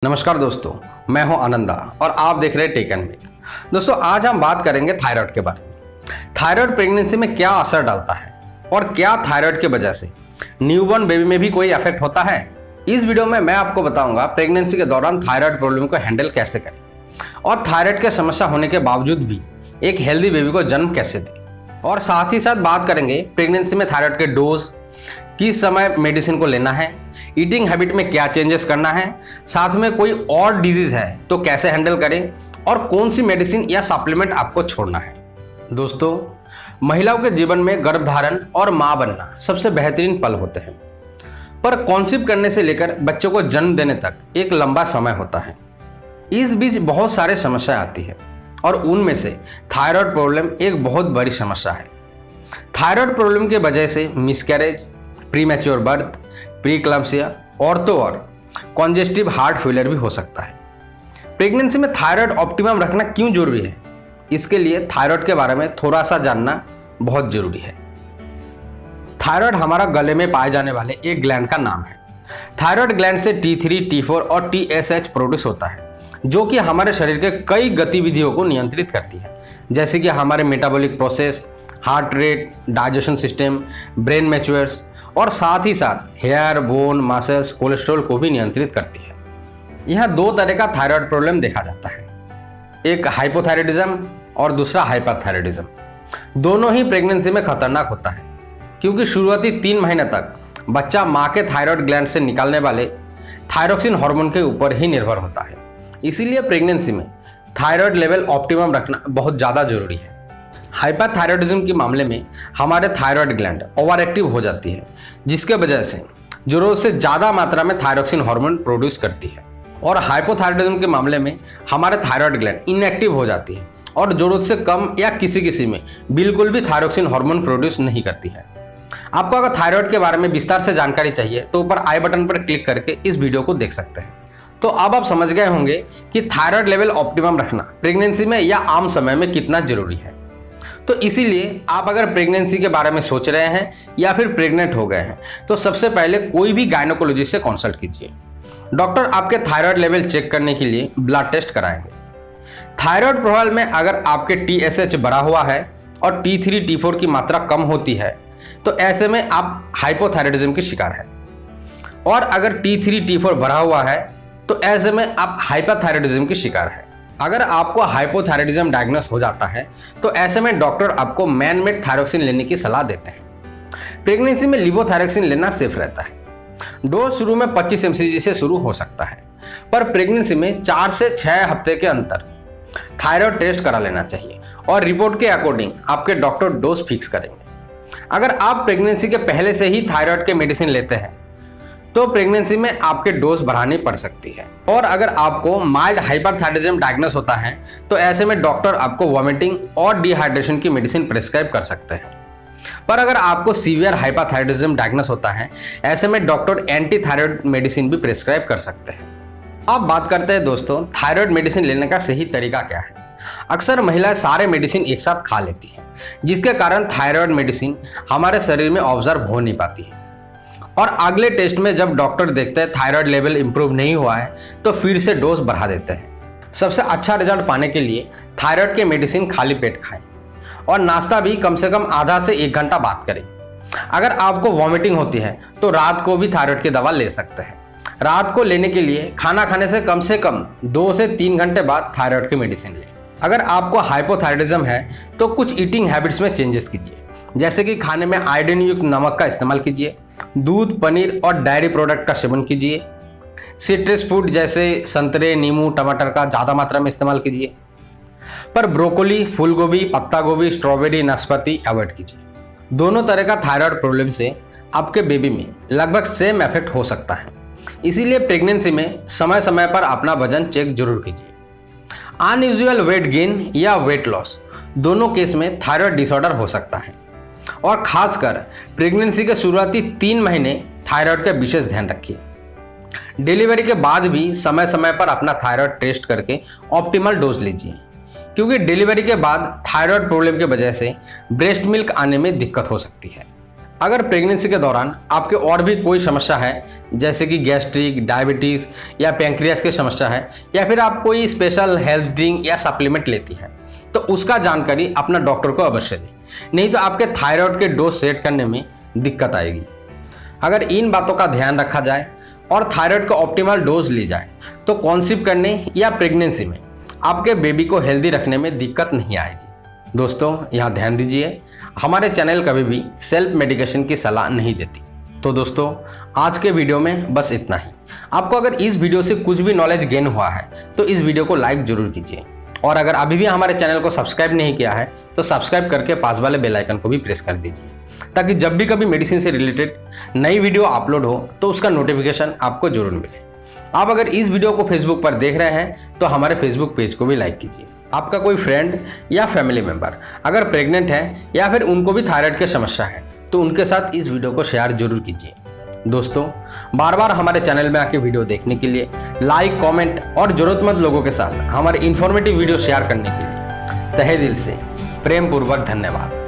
नमस्कार दोस्तों, मैं हूं आनंदा और आप देख रहे हैं टेक एंड मेक। दोस्तों, आज हम बात करेंगे थायराइड के बारे में। थायराइड प्रेगनेंसी में क्या असर डालता है और क्या थायराइड के वजह से न्यूबॉर्न बेबी में भी कोई इफेक्ट होता है। इस वीडियो में मैं आपको बताऊंगा प्रेगनेंसी के दौरान थायराइड प्रॉब्लम को हैंडल कैसे करें और थायराइड की समस्या होने के बावजूद भी एक हेल्दी बेबी को जन्म कैसे दें। और साथ ही साथ बात करेंगे प्रेगनेंसी में थायराइड के डोज, किस समय मेडिसिन को लेना है, ईटिंग हैबिट में क्या चेंजेस करना है, साथ में कोई और डिजीज है तो कैसे हैंडल करें और कौन सी मेडिसिन या सप्लीमेंट आपको छोड़ना है। दोस्तों, महिलाओं के जीवन में गर्भधारण और मां बनना सबसे बेहतरीन पल होते हैं, पर कॉन्सीव करने से लेकर बच्चों को जन्म देने तक एक लंबा समय होता है। इस बीच बहुत सारे समस्याएं आती है और उनमें से थायराइड प्रॉब्लम एक बहुत बड़ी समस्या है। थायराइड प्रॉब्लम के वजह से मिसकैरेज, प्रीमैच्योर बर्थ, प्रीक्लम्सिया और तो और कॉन्जेस्टिव हार्ट फेलियर भी हो सकता है। प्रेगनेंसी में थायराइड ऑप्टिमम रखना क्यों जरूरी है, इसके लिए थायराइड के बारे में थोड़ा सा जानना बहुत जरूरी है। थायराइड हमारा गले में पाए जाने वाले एक ग्लैंड का नाम है। थायराइड ग्लैंड से T3, T4 और TSH प्रोड्यूस होता है, जो कि हमारे शरीर के कई गतिविधियों को नियंत्रित करती है, जैसे कि हमारे metabolic process, heart rate, digestion system, brain matures और साथ ही साथ हेयर, बोन, मसल्स, कोलेस्ट्रॉल को भी नियंत्रित करती है। यह दो तरह का थायराइड प्रॉब्लम देखा जाता है, एक हाइपोथायराइडिज्म और दूसरा हाइपरथायराइडिज्म। दोनों ही प्रेगनेंसी में खतरनाक होता है, क्योंकि शुरुआती 3 महीने तक बच्चा मां के थायराइड ग्लैंड से निकालने वाले थायरोक्सिन हार्मोन के ऊपर ही निर्भर होता है। इसीलिए प्रेगनेंसी में थायराइड लेवल ऑप्टिमम रखना बहुत ज़्यादा जरूरी है। हाइपरथायराइडिज्म के मामले में हमारे थायराइड ग्लैंड ओवर एक्टिव हो जाती है, जिसके वजह से जरूरत से ज़्यादा मात्रा में थायरोक्सिन हार्मोन प्रोड्यूस करती है। और हाइपोथायराइडिज्म के मामले में हमारे थायराइड ग्लैंड इनएक्टिव हो जाती है और जरूरत से कम या किसी में बिल्कुल भी थायरोक्सिन हार्मोन प्रोड्यूस नहीं करती है। आपको अगर थायराइड के बारे में विस्तार से जानकारी चाहिए तो ऊपर आई बटन पर क्लिक करके इस वीडियो को देख सकते हैं। तो अब आप समझ गए होंगे कि थायराइड लेवल ऑप्टिमम रखना प्रेगनेंसी में या आम समय में कितना जरूरी है। तो इसीलिए आप अगर प्रेगनेंसी के बारे में सोच रहे हैं या फिर प्रेग्नेंट हो गए हैं तो सबसे पहले कोई भी गायनोकोलॉजिस्ट से कंसल्ट कीजिए। डॉक्टर आपके थायराइड लेवल चेक करने के लिए ब्लड टेस्ट कराएंगे। थायराइड प्रोफाइल में अगर आपके TSH बढ़ा हुआ है और T3, T4 की मात्रा कम होती है तो ऐसे में आप हाइपोथायराइडिज्म के शिकार हैं, और अगर T3, T4 बढ़ा हुआ है तो ऐसे में आप हाइपरथायराइडिज्म के शिकार हैं। अगर आपको हाइपोथायराइडिज्म डायग्नोस हो जाता है तो ऐसे में डॉक्टर आपको मैन मेड थायरोक्सिन लेने की सलाह देते हैं। प्रेगनेंसी में लिवोथायरोक्सिन लेना सेफ रहता है। डोज शुरू में 25 mcg से शुरू हो सकता है, पर प्रेगनेंसी में 4 से 6 हफ्ते के अंतर थायराइड टेस्ट करा लेना चाहिए और रिपोर्ट के अकॉर्डिंग आपके डॉक्टर डोज फिक्स करेंगे। अगर आप प्रेगनेंसी के पहले से ही थायराइड के मेडिसिन लेते हैं तो प्रेगनेंसी में आपके डोज बढ़ानी पड़ सकती है। और अगर आपको माइल्ड हाइपरथायराइडिज्म डायग्नोस होता है तो ऐसे में डॉक्टर आपको वॉमिटिंग और डिहाइड्रेशन की मेडिसिन प्रिस्क्राइब कर सकते हैं। पर अगर आपको सीवियर हाइपरथायराइडिज्म डायग्नोस होता है ऐसे में डॉक्टर एंटी थायराइड मेडिसिन भी प्रिस्क्राइब कर सकते हैं। अब बात करते हैं दोस्तों, थायराइड मेडिसिन लेने का सही तरीका क्या है। अक्सर महिलाएं सारे मेडिसिन एक साथ खा लेती हैं, जिसके कारण थायराइड मेडिसिन हमारे शरीर में ऑब्जर्व हो नहीं पाती है, और अगले टेस्ट में जब डॉक्टर देखते हैं थायराइड लेवल इंप्रूव नहीं हुआ है तो फिर से डोज बढ़ा देते हैं। सबसे अच्छा रिजल्ट पाने के लिए थायराइड के मेडिसिन खाली पेट खाएं और नाश्ता भी कम से कम आधा से 1 घंटा बाद करें। अगर आपको वॉमिटिंग होती है तो रात को भी थायराइड की दवा ले सकते हैं। रात को लेने के लिए खाना खाने से कम 2 से 3 घंटे बाद थायराइड की मेडिसिन लें। अगर आपको हाइपोथायराइडिज्म है तो कुछ ईटिंग हैबिट्स में चेंजेस कीजिए, जैसे कि खाने में आयोडीन युक्त नमक का इस्तेमाल कीजिए, दूध, पनीर और डायरी प्रोडक्ट का सेवन कीजिए, सिट्रस फूड जैसे संतरे, नींबू, टमाटर का ज़्यादा मात्रा में इस्तेमाल कीजिए, पर ब्रोकोली, फूल गोभी, पत्ता गोभी, स्ट्रॉबेरी, नाशपाती अवॉइड कीजिए। दोनों तरह का थायराइड प्रॉब्लम से आपके बेबी में लगभग सेम इफेक्ट हो सकता है, इसीलिए प्रेगनेंसी में समय समय पर अपना वजन चेक जरूर कीजिए। अनयूजुअल वेट गेन या वेट लॉस दोनों केस में थायराइड डिसऑर्डर हो सकता है, और खासकर प्रेगनेंसी के शुरुआती 3 महीने थायराइड का विशेष ध्यान रखिए। डिलीवरी के बाद भी समय समय पर अपना थायराइड टेस्ट करके ऑप्टिमल डोज लीजिए, क्योंकि डिलीवरी के बाद थायराइड प्रॉब्लम की वजह से ब्रेस्ट मिल्क आने में दिक्कत हो सकती है। अगर प्रेगनेंसी के दौरान आपके और भी कोई समस्या है, जैसे कि गैस्ट्रिक, डायबिटीज़ या पैंक्रियास की समस्या है, या फिर आप कोई स्पेशल हेल्थ ड्रिंक या सप्लीमेंट लेती हैं, तो उसका जानकारी अपना डॉक्टर को अवश्य दें, नहीं तो आपके थायराइड के डोज सेट करने में दिक्कत आएगी। अगर इन बातों का ध्यान रखा जाए और थायराइड का ऑप्टिमल डोज ली जाए तो कॉन्सीव करने या प्रेगनेंसी में आपके बेबी को हेल्दी रखने में दिक्कत नहीं आएगी। दोस्तों, यहाँ ध्यान दीजिए, हमारे चैनल कभी भी सेल्फ मेडिकेशन की सलाह नहीं देती। तो दोस्तों, आज के वीडियो में बस इतना ही। आपको अगर इस वीडियो से कुछ भी नॉलेज गेन हुआ है तो इस वीडियो को लाइक जरूर कीजिए, और अगर अभी भी हमारे चैनल को सब्सक्राइब नहीं किया है तो सब्सक्राइब करके पास वाले बेल आइकन को भी प्रेस कर दीजिए, ताकि जब भी कभी मेडिसिन से रिलेटेड नई वीडियो अपलोड हो तो उसका नोटिफिकेशन आपको जरूर मिले। आप अगर इस वीडियो को फेसबुक पर देख रहे हैं तो हमारे फेसबुक पेज को भी लाइक कीजिए। आपका कोई फ्रेंड या फैमिली मेंबर अगर प्रेग्नेंट है या फिर उनको भी थायराइड की समस्या है तो उनके साथ इस वीडियो को शेयर जरूर कीजिए। दोस्तों, बार बार हमारे चैनल में आके वीडियो देखने के लिए, लाइक, कमेंट और जरूरतमंद लोगों के साथ हमारे इन्फॉर्मेटिव वीडियो शेयर करने के लिए तहे दिल से प्रेम पूर्वक धन्यवाद।